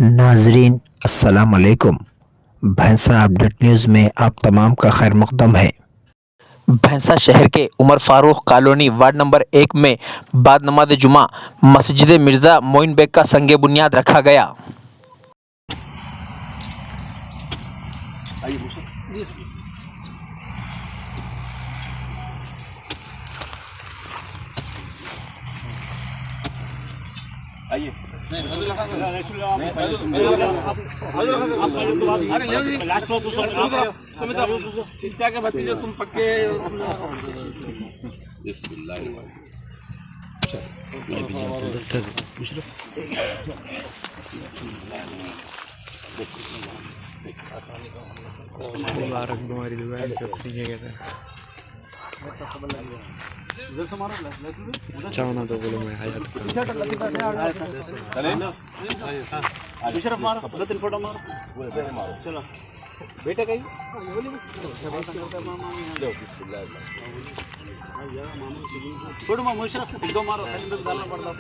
ناظرین السلام علیکم۔ بھینسا اپڈیٹ نیوز میں آپ تمام کا خیر مقدم ہے۔ بھینسا شہر کے عمر فاروق کالونی وارڈ نمبر 1 میں بعد نماز جمعہ مسجد مرزا معین بیگ کا سنگ بنیاد رکھا گیا۔ اچھا ہونا تو بولو میں بیٹا کہیں چھوڑو ماں مشرف ایک دو مارو ڈالنا پڑتا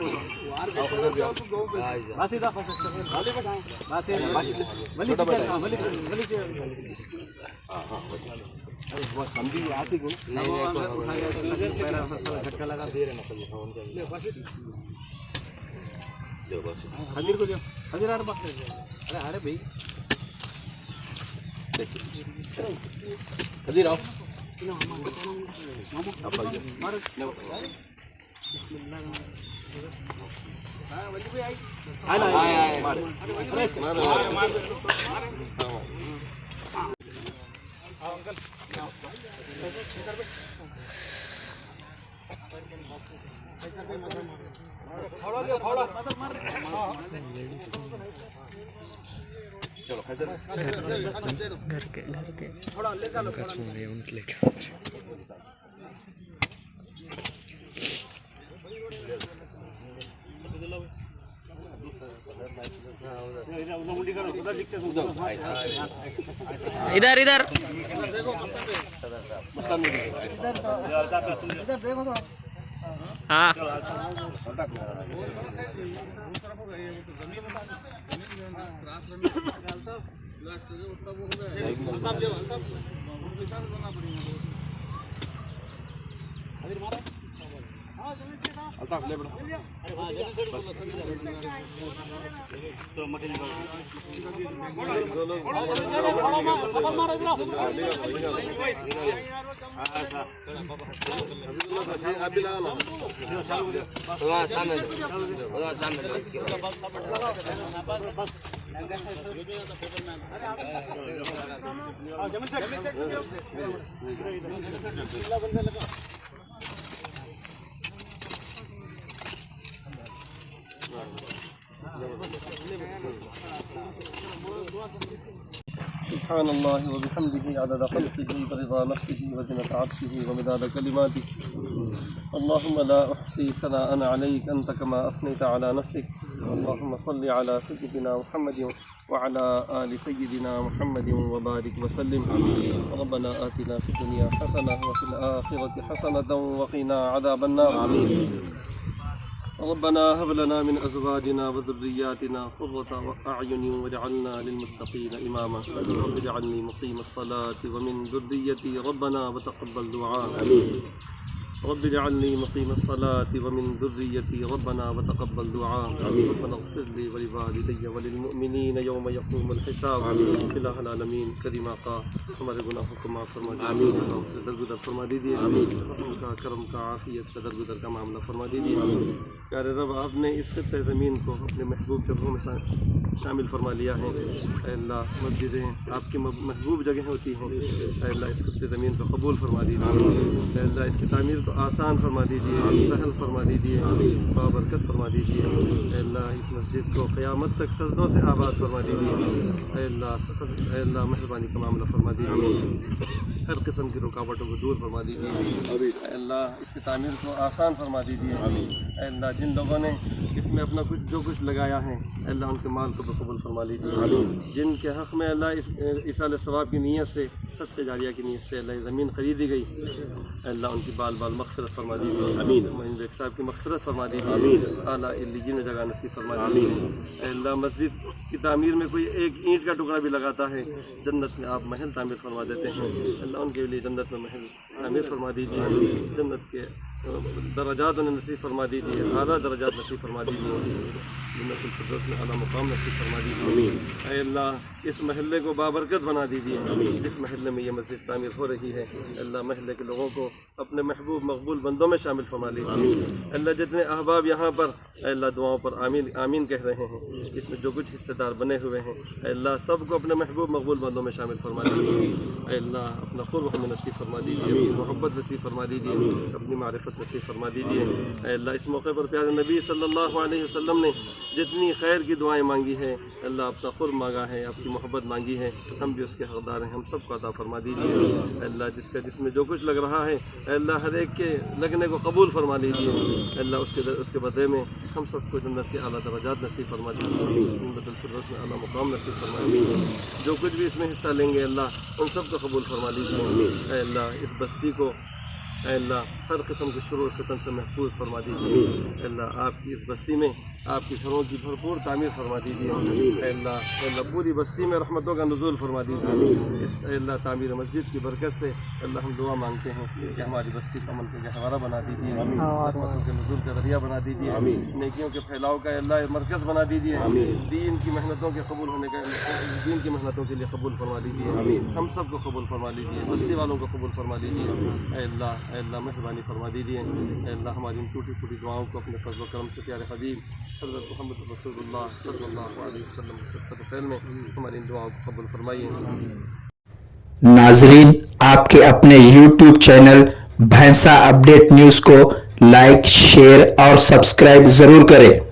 حضیر کو دو حضیر ارے بھائی حضیر آؤ ادھر ادھر ہاں سبحان الله وبحمده عدد خلقه ورضا نفسه وزنة عرشه ومداد كلماته اللهم لا أحصي ثناء عليك أنت كما أثنيت على نفسك اللهم صل على سيدنا محمد وعلى آل سيدنا محمد وبارك وسلم ربنا آتنا في الدنيا حسنة وفي الآخرة حسنة وقنا عذاب النار ربنا هب لنا من أزواجنا وذرياتنا قرة أعين واجعلنا للمتقين إماما رب اجعلني مقيم الصلاة ومن ذريتي ربنا وتقبل دعاء رب اجعلني مقيم الصلاة ومن ذريتي ربنا وتقبل دعاء ربنا اغفر لي ولوالدي وللمؤمنين يوم يقوم الحساب الہ العالمین کریمہ کا ہمارے گناہوں کو معاف فرما دیجیے ہم سے درگزر فرما دیجیے رحم کا کرم کا عافیت کا درگزر کا معاملہ فرما دیجیے پیارے رب آپ نے اس خطۂ زمین کو اپنے محبوب کے روح میں شامل فرما لیا ہے اے اللہ مسجدیں آپ کی محبوب جگہیں ہوتی ہیں اے اللہ اس خطۂ زمین کو قبول فرما دیجیے اے اللہ اس کی تعمیر کو آسان فرما دیجیے سہل فرما دیجیے بابرکت فرما دیجیے اے اللہ اس مسجد کو قیامت تک سجدوں سے آباد فرما دیجیے اے اللہ مہربانی کا معاملہ فرما دیجیے ہر قسم کی رکاوٹوں کو دور فرما دیجیے اے اللہ اس کی تعمیر کو آسان فرما دیجیے اے اللہ جن لوگوں نے اس میں اپنا جو کچھ لگایا ہے اے اللہ ان کے مال کو قبول فرما لیجیے جن کے حق میں اللہ اس ایصال ثواب کی نیت سے صدقہ جاریہ کی نیت سے اللہ زمین خریدی گئی اے اللہ ان کی بال بال मग़फ़िरत फरमा दीजिए। आमीन। मोइन बेग साहब की मग़फ़िरत फरमा दीजिए। आमीन। आला इल्लियीन में जगह नसीब फरमा दीजिए। अल्लाह मस्जिद की तामीर में कोई एक ईंट का टुकड़ा भी लगाता है, जन्नत में आप महल तामीर फरमा देते हैं। अल्लाह उनके लिए जन्नत में महल तामीर फरमा दीजिए। जन्नत के दर्जात उन्हें नसीब फरमा दीजिए, आला दर्जात नसीब फरमा दीजिए। जन्नतुल फिरदौस में आला मुकाम नसीब फरमा दीजिए। ऐ अल्लाह इस महल्ले को बाबरकत बना दीजिए। जिस महल्ले में ये मस्जिद तामीर हो रही है, अल्लाह महल्ले के लोगों को अपने महबूब मकबूल बंदों में शामिल फरमा लीजिए। अल्लाह जितने अहबाब यहाँ पर अल्लाह दुआओं पर आमीन आमीन कह रहे हैं, इसमें जो कुछ हिस्सेदार बने हुए हैं, अल्लाह सबको अपने महबूब मकबूल बंदों में शामिल फरमा दीजिए। अल्लाह अपना क़ुर्ब हमें नसीब फरमा दीजिए, अपनी मोहब्बत नसीब फरमा दीजिए, अपनी मारिफत नसीब फरमा दीजिए। अल्लाह इस मौके पर प्यारे नबी सल्लल्लाहु अलैहि वसल्लम ने जितनी खैर की दुआएं मांगी है, अल्लाह अपना क़ुर्ब मांगा है, आपकी मोहब्बत मांगी है, हम भी उसके हक़दार हैं, हम सबको अता फरमा दीजिए। अल्लाह जिसमें जो कुछ लग रहा है, अल्लाह हर एक के लगने को कबूल फरमा लीजिए। अल्लाह उसके बदले में हम सबको जन्नत के आला दर्जात नसीब फरमा दीजिए, जन्नतुल फिरदौस में आला मुकाम नसीब फरमा दीजिए। जो कुछ भी इसमें हिस्सा लेंगे अल्लाह उन सबको कबूल फरमा लीजिए। अल्लाह इस बस्ती को अल्लाह हर किस्म के शुरू फितन से महफूज फरमा दीजिए। अल्लाह आपकी इस बस्ती में आपके घरों की भरपूर तामीर फरमा दीजिए। अल्लाह पूरी बस्ती में रहमतों का नुज़ूल फरमा दीजिए। इस अल्लाह तामीर मस्जिद की बरकत से अल्लाह हम दुआ मांगते हैं कि हमारी बस्ती को अमन का गहवारा बना दीजिए, रहमतों के नुज़ूल का दरिया बना दीजिए, नेकियों के फैलाव का अल्लाह मरकज़ बना दीजिए। दीन की मेहनतों के कबूल होने का दीन की मेहनतों के लिए कबूल फरमा लीजिए। हम सबको कबूल फरमा लीजिए, बस्ती वालों को कबूल फरमा लीजिए। अल्लाह मेहरबानी फरमा दीजिए। अल्लाह हमारी इन टूटी फूटी दुआओं को अपने फज़ल व करम से प्यारे हबीब हज़रत मोहम्मद रसूलुल्लाह सल्लल्लाहु अलैहि वसल्लम के सदक़त फ़ैल में हमारी इन दुआओं को कबूल फरमाइए। नाज़रीन, आपके अपने YouTube चैनल भैंसा अपडेट न्यूज़ को लाइक, शेयर और सब्सक्राइब ज़रूर करें।